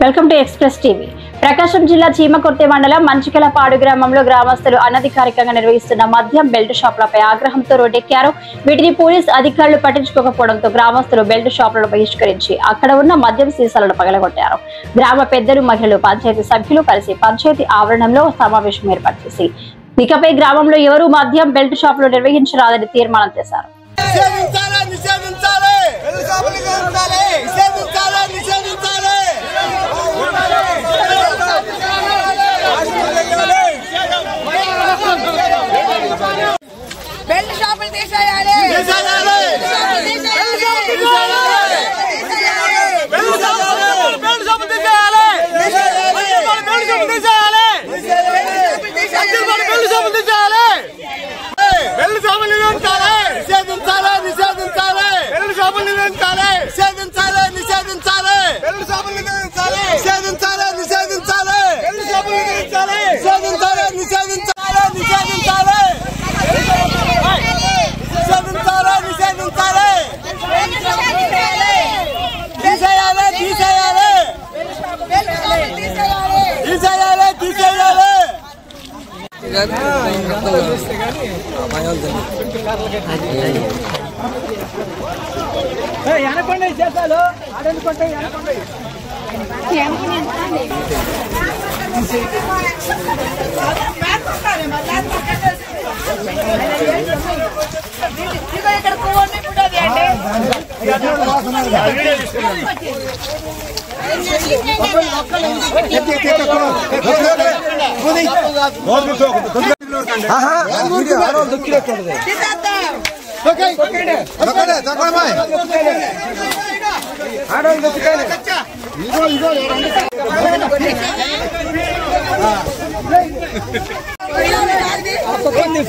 Welcome to express TV. Prakasam జిల్లా చీమకుర్తి మండలం మంచికలపాడు గ్రామంలో గ్రామస్తులు అనధికారికంగా నిర్వహిస్తున్న మద్యం బెల్ట్ షాపులపై ఆగ్రహంతో రోడ్డెక్కారు. వీటిని పోలీస్ అధికారులు పట్టించుకోకపోవడంతో గ్రామస్తులు బెల్ట్ షాపులను బహిష్కరించి అక్కడ ఉన్న మద్యం సీసాలను పగలగొట్టారు. గ్రామ పెద్దలు, మహిళలు, పంచాయతీ సభ్యులు కలిసి పంచాయతీ ఆవరణంలో సమావేశం ఏర్పాటు చేసి ఇకపై గ్రామంలో ఎవరూ మద్యం బెల్ట్ షాపులు నిర్వహించరాదని తీర్మానం చేశారు. బెల్ట్ షాపులు తీసేయాలి.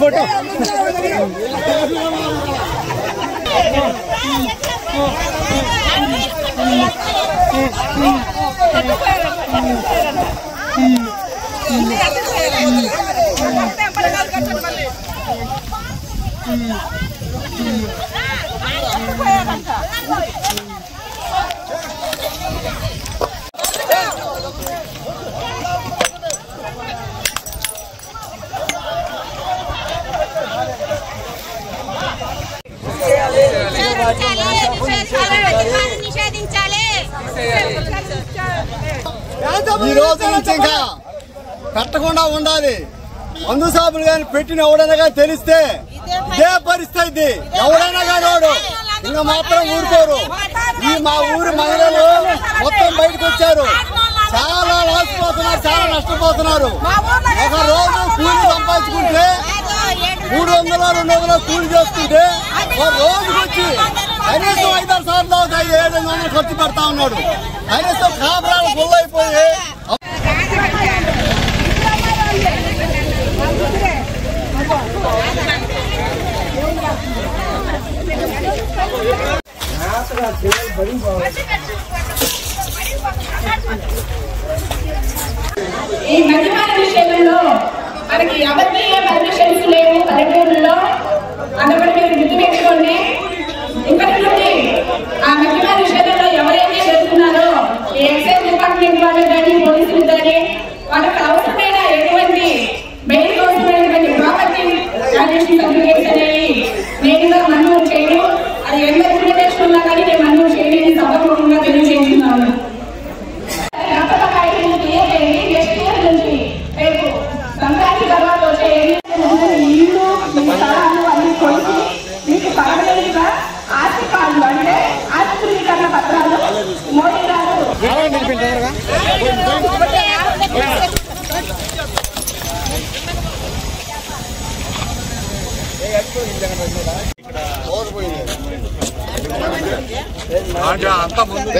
ఫోటో ఈ రోజు నుంచి ఇంకా పెట్టకుండా ఉండాలి. మందు షాపులు కానీ పెట్టిన ఎవడైనా కానీ తెలిస్తే ఇదే పరిస్థితి. ఎవడైనా కానీ వాడు ఇంకా మాత్రం ఊరుకోరు. ఈ మా ఊరి మహిళలు మొత్తం బయటకు వచ్చారు. చాలా లాసిపోతున్నారు, చాలా నష్టపోతున్నారు. ఒక రోజు కూలి సంపాదించుకుంటే 300 200 కూలి చేసుకుంటే ఒక రోజుకి వచ్చి కనీసం 5-6 సార్లు అవుతాయి. 700 ఖర్చు పెడతా ఉన్నాడు. కనీసం కాపురాలు గుల్లైపోయి ఈ మద్యపాన విషయంలో మనకి ఎవరికి ఏ పర్మిషన్స్ లేవు పల్లెటూరులో. అందుకని మీరు గుర్తు పెట్టుకోండి. ఇప్పటి నుండి ఆ మద్యపాన విషయంలో ఎవరైతే చేస్తున్నారో ఈ ఎక్సైజ్ డిపార్ట్మెంట్ వాళ్ళు కానీ పోలీసులు కానీ వాళ్ళకి అవసరమైన ఎటువంటి బెయిల్ అవసరమైనటువంటి ప్రాపర్టీ ట్రాన్సాక్షన్ సర్టిఫికేట్స్ అనేవి నేరుగా మంజూరు చేయడం, అది ఎంత రికమెండేషన్ ఉన్నా కానీ నేను మంజూరు చేయలేని సభాపూర్వకంగా తెలియజేస్తున్నాను. సంక్రాంతి తర్వాత వచ్చే ఇల్లు స్థలాలు అన్ని కొలిసి మీకు పర్మనెంట్గా ఆస్తి కార్డులు అంటే ఆస్తి ధృవీకరణ పత్రాలు మోడీ గారు అంతా ముందు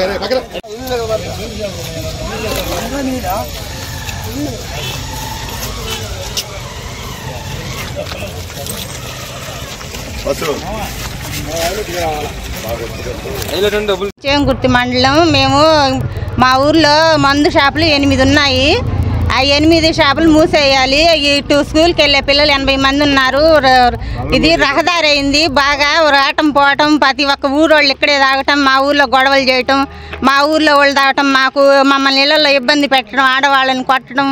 చీమకుర్తి మండలం. మేము మా ఊర్లో మందు షాపులు 8 ఉన్నాయి. ఆ 8 షాపులు మూసేయాలి. ఇటు స్కూల్కి వెళ్ళే పిల్లలు 80 మంది ఉన్నారు. ఇది రహదారి అయింది. బాగా రావటం పోవటం, ప్రతి ఒక్క ఊరోళ్ళు ఇక్కడే తాగటం, మా ఊర్లో గొడవలు చేయటం, మా ఊర్లో వాళ్ళు తాగటం, మమ్మల్ని ఇళ్లలో ఇబ్బంది పెట్టడం, ఆడవాళ్ళని కొట్టడం,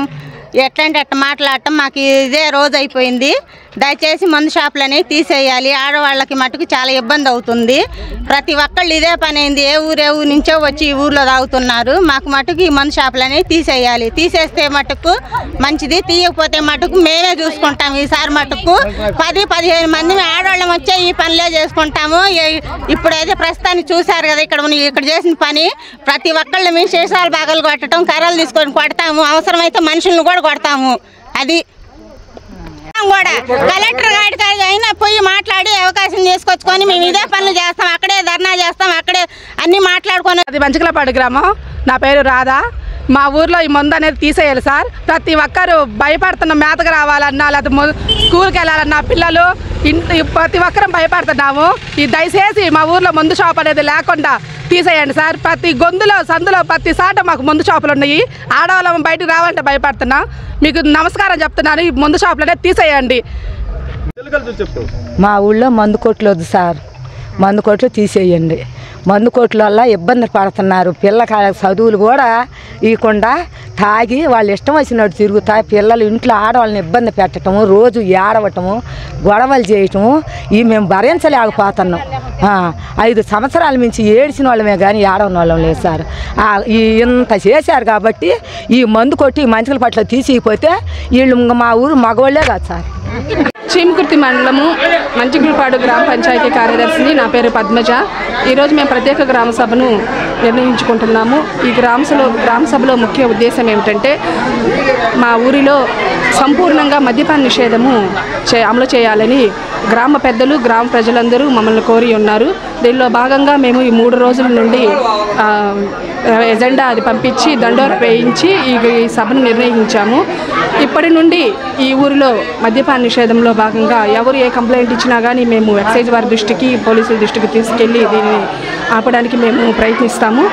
ఎట్లాంటి అట్లా మాట్లాడటం మాకు ఇదే రోజు అయిపోయింది. దయచేసి మందు షాపులు అనేవి తీసేయాలి. ఆడవాళ్ళకి మటుకు చాలా ఇబ్బంది అవుతుంది. ప్రతి ఒక్కళ్ళు ఇదే పని అయింది. ఏ ఊరు నుంచో వచ్చి ఈ ఊర్లో తాగుతున్నారు. మాకు మటుకు ఈ మందు షాపులు అనేవి తీసేయాలి. తీసేస్తే మటుకు మంచిది, తీయకపోతే మటుకు మేమే చూసుకుంటాం. ఈసారి మటుకు 10-15 మంది ఆడవాళ్ళం వచ్చే ఈ పనిలే చేసుకుంటాము. ఇప్పుడైతే ప్రస్తుతానికి చూశారు కదా ఇక్కడ చేసిన పని. ప్రతి ఒక్కళ్ళు మేము శేషాలు బాగలు కొట్టడం, కర్రలు తీసుకొని కొడతాము, అవసరమైతే మనుషులను కూడా కొడతాము. అది కూడా కలెక్టర్ గారికి అయినా పోయి మాట్లాడి అవకాశం తీసుకొచ్చుకొని మేము ఇదే పనులు చేస్తాం, అక్కడే ధర్నా చేస్తాం, అక్కడే అన్ని మాట్లాడుకొని. అది మంచికలపాడు గ్రామం. నా పేరు రాధా. మా ఊర్లో ఈ మందు అనేది తీసేయాలి సార్. ప్రతి ఒక్కరు భయపడుతున్న మేతకు రావాలన్నా, లేకపోతే స్కూల్కి వెళ్ళాలన్నా పిల్లలు ప్రతి ఒక్కరం భయపడుతున్నాము. ఈ దయచేసి మా ఊర్లో మందు షాప్ అనేది లేకుండా తీసేయండి సార్. ప్రతి గొంతులో సందులో ప్రతి సాట మాకు మందు షాపులు ఉన్నాయి. ఆడవాళ్ళం బయటకు రావాలంటే భయపడుతున్నా. మీకు నమస్కారం చెప్తున్నాను. ఈ మందు షాపులు అనేది తీసేయండి. మా ఊళ్ళో మందు కొట్లు వద్దు సార్. మందు కొట్లు తీసేయండి. మందు కొట్ల వల్ల ఇబ్బంది పడుతున్నారు. పిల్లకాయలకు చదువులు కూడా ఇవ్వకుండా తాగి వాళ్ళు ఇష్టం వచ్చినట్టు తిరుగుతాయి. పిల్లలు ఇంట్లో ఆడవాళ్ళని ఇబ్బంది పెట్టడము, రోజు ఏడవటము, గొడవలు చేయటము ఇవి మేము భరించలేకపోతున్నాం. 5 సంవత్సరాల నుంచి ఏడ్చిన వాళ్ళమే కానీ ఏడవని వాళ్ళం లేదు సార్. ఇంత చేశారు కాబట్టి ఈ మందు కొట్టి మంచిల పట్ల తీసిపోతే వీళ్ళు మా ఊరు మగవాళ్ళే కాదు సార్. చీమకుర్తి మండలము మంచిగులపాడు గ్రామ పంచాయతీ కార్యదర్శిని. నా పేరు పద్మజ. ఈరోజు మేము ప్రత్యేక గ్రామ సభను నిర్ణయించుకుంటున్నాము. ఈ గ్రామ సభలో ముఖ్య ఉద్దేశం ఏమిటంటే మా ఊరిలో సంపూర్ణంగా మద్యపాన నిషేధము అమలు చేయాలని గ్రామ పెద్దలు, గ్రామ ప్రజలందరూ మమ్మల్ని కోరి ఉన్నారు. దీనిలో భాగంగా మేము ఈ 3 రోజుల నుండి ఎజెండా అది పంపించి దండోర వేయించి ఈ సభను నిర్ణయించాము. ఇప్పటి నుండి ఈ ఊరిలో మద్యపాన నిషేధంలో భాగంగా ఎవరు ఏ కంప్లైంట్ ఇచ్చినా కానీ మేము ఎక్సైజ్ వారి దృష్టికి, పోలీసుల దృష్టికి తీసుకెళ్ళి దీన్ని ఆపడానికి మేము ప్రయత్నిస్తాము.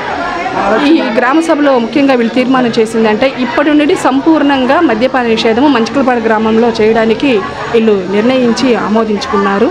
ఈ గ్రామ సభలో ముఖ్యంగా వీళ్ళు తీర్మానం చేసిందంటే ఇప్పటి నుండి సంపూర్ణంగా మద్యపాన నిషేధము మంచికలపాడు గ్రామంలో చేయడానికి వీళ్ళు నిర్ణయించి ఆమోదించుకున్నారు.